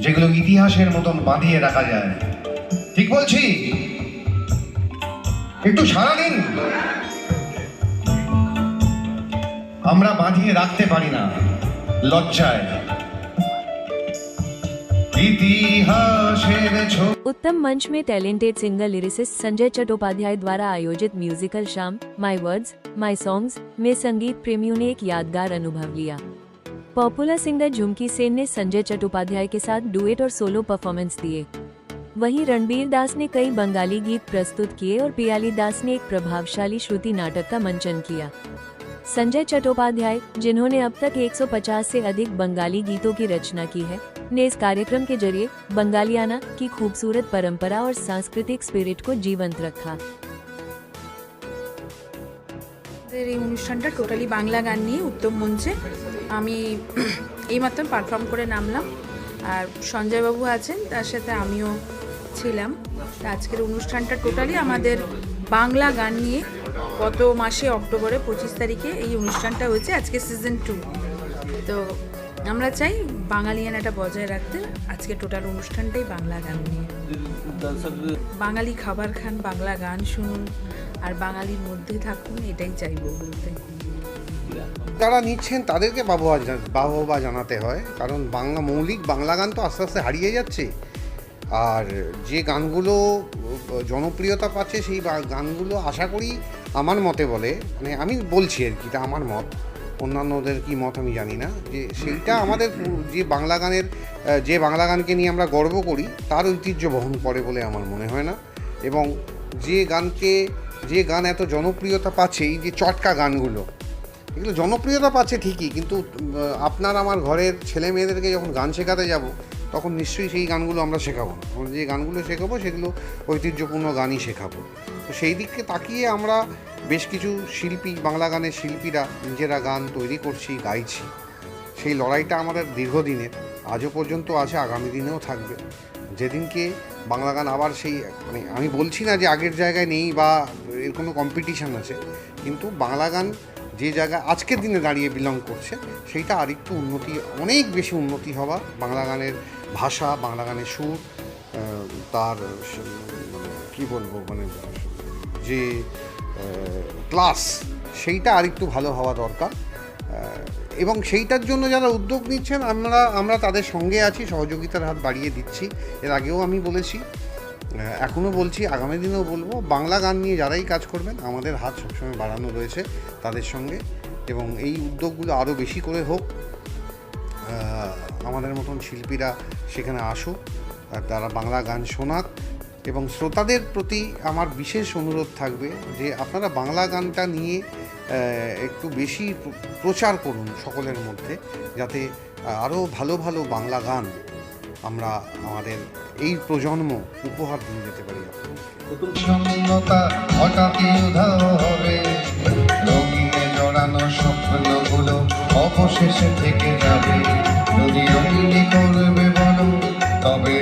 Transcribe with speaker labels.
Speaker 1: যেগুলো ইতিহাসের মতন বাঁধিয়ে রাখা যায়। ঠিক বলছি? একটু সারা দিন। আমরা বাঁধিয়ে রাখতে পারি না লজ্জায়।
Speaker 2: उत्तम मंच में talented singer lyricist Sanjay Chattopadhyay द्वारा आयोजित म्यूजिकल शाम माई वर्ड्स माई सॉन्ग्स में संगीत प्रेमियों ने एक यादगार अनुभव लिया। पॉपुलर सिंगर झुमकी सेन ने संजय चट्टोपाध्याय के साथ डुएट और सोलो परफॉर्मेंस दिए। वहीं रणबीर दास ने कई बंगाली गीत प्रस्तुत किए और पियाली दास ने एक प्रभावशाली श्रुति नाटक का मंचन किया। संजय चट्टोपाध्याय, जिन्होंने अब तक 150 से अधिक बंगाली गीतों की रचना की है, ने इस कार्यक्रम के जरिए बंगालियाना की खूबसूरत परंपरा और सांस्कृतिक स्पिरिट को जीवंत रखा।
Speaker 3: এই অনুষ্ঠানটা টোটালি বাংলা গান নিয়ে উত্তম মঞ্চে আমি এইমাত্র পারফর্ম করে নামলাম, আর সঞ্জয় বাবু আছেন, তার সাথে আমিও ছিলাম। আজকের অনুষ্ঠানটা টোটালি আমাদের বাংলা গান নিয়ে। গত মাসে অক্টোবরে 25 তারিখে এই অনুষ্ঠানটা হয়েছে, আজকে সিজন 2। তো আমরা চাই বাঙালিয়ানাটা বজায় রাখতে। আজকে টোটাল অনুষ্ঠানটাই বাংলা গান নিয়ে। বাঙালি খাবার খান, বাংলা গান শুনুন, আর বাঙালির মধ্যে থাকুন, এটাই চাইবো বলতে।
Speaker 4: যারা নিচ্ছেন তাদেরকে বাহবা জানাতে হয়, কারণ মৌলিক বাংলা গান তো আস্তে আস্তে হারিয়ে যাচ্ছে। আর যে গানগুলো জনপ্রিয়তা পাচ্ছে সেই গানগুলো আশা করি, আমার মতে বলে, মানে আমি বলছি আর কি, এটা আমার মত, অন্যান্যদের কি মত আমি জানি না, যে সেইটা আমাদের যে বাংলা গানকে নিয়ে আমরা গর্ব করি তার ঐতিহ্য বহন করে বলে আমার মনে হয় না। এবং যে গান এত জনপ্রিয়তা পাচ্ছে, এই যে চটকা গানগুলো, এগুলো জনপ্রিয়তা পাচ্ছে ঠিকই, কিন্তু আপনার আমার ঘরের ছেলে মেয়েদেরকে যখন গান শেখাতে যাব, তখন নিশ্চয়ই সেই গানগুলো আমরা শেখাবো না। যে গানগুলো শেখাবো সেগুলো ঐতিহ্যপূর্ণ গানই শেখাবো। তো সেই দিককে তাকিয়ে আমরা বেশ কিছু শিল্পী, বাংলা গানের শিল্পীরা নিজেরা গান তৈরি করছি, গাইছি। সেই লড়াইটা আমাদের দীর্ঘদিনের, আজও পর্যন্ত আছে, আগামী দিনেও থাকবে। যেদিনকে বাংলা গান আবার সেই, মানে আমি বলছি না যে আগের জায়গায় নেই বা এর কোনো কম্পিটিশান আছে, কিন্তু বাংলা গান যে জায়গায় আজকের দিনে দাঁড়িয়ে বিলং করছে, সেইটা আরেকটু উন্নতি, অনেক বেশি উন্নতি হওয়া, বাংলা গানের ভাষা, বাংলা গানের সুর, তার কি বলবো, মানে যে ক্লাস, সেইটা আরেকটু ভালো হওয়া দরকার। এবং সেইটার জন্য যারা উদ্যোগ নিচ্ছেন, আমরা তাদের সঙ্গে আছি, সহযোগিতার হাত বাড়িয়ে দিচ্ছি। এর আগেও আমি বলেছি, এখনও বলছি, আগামী দিনেও বলবো, বাংলা গান নিয়ে যারাই কাজ করবেন, আমাদের হাত সবসময় বাড়ানো রয়েছে তাদের সঙ্গে। এবং এই উদ্যোগগুলো আরও বেশি করে হোক, আমাদের মতন শিল্পীরা সেখানে আসুক, তারা বাংলা গান শোনাক। এবং শ্রোতাদের প্রতি আমার বিশেষ অনুরোধ থাকবে যে আপনারা বাংলা গানটা নিয়ে একটু বেশি প্রচার করুন সকলের মধ্যে, যাতে আরও ভালো ভালো বাংলা গান আমরা আমাদের এই প্রজন্ম উপহার দিয়ে যেতে পারি।
Speaker 1: হঠাৎই উধাও হবে, রঙিনে জড়ানো স্বপ্নগুলো অবশেষে থেকে যাবে। যদি রঙিনী করবে বলো, তবে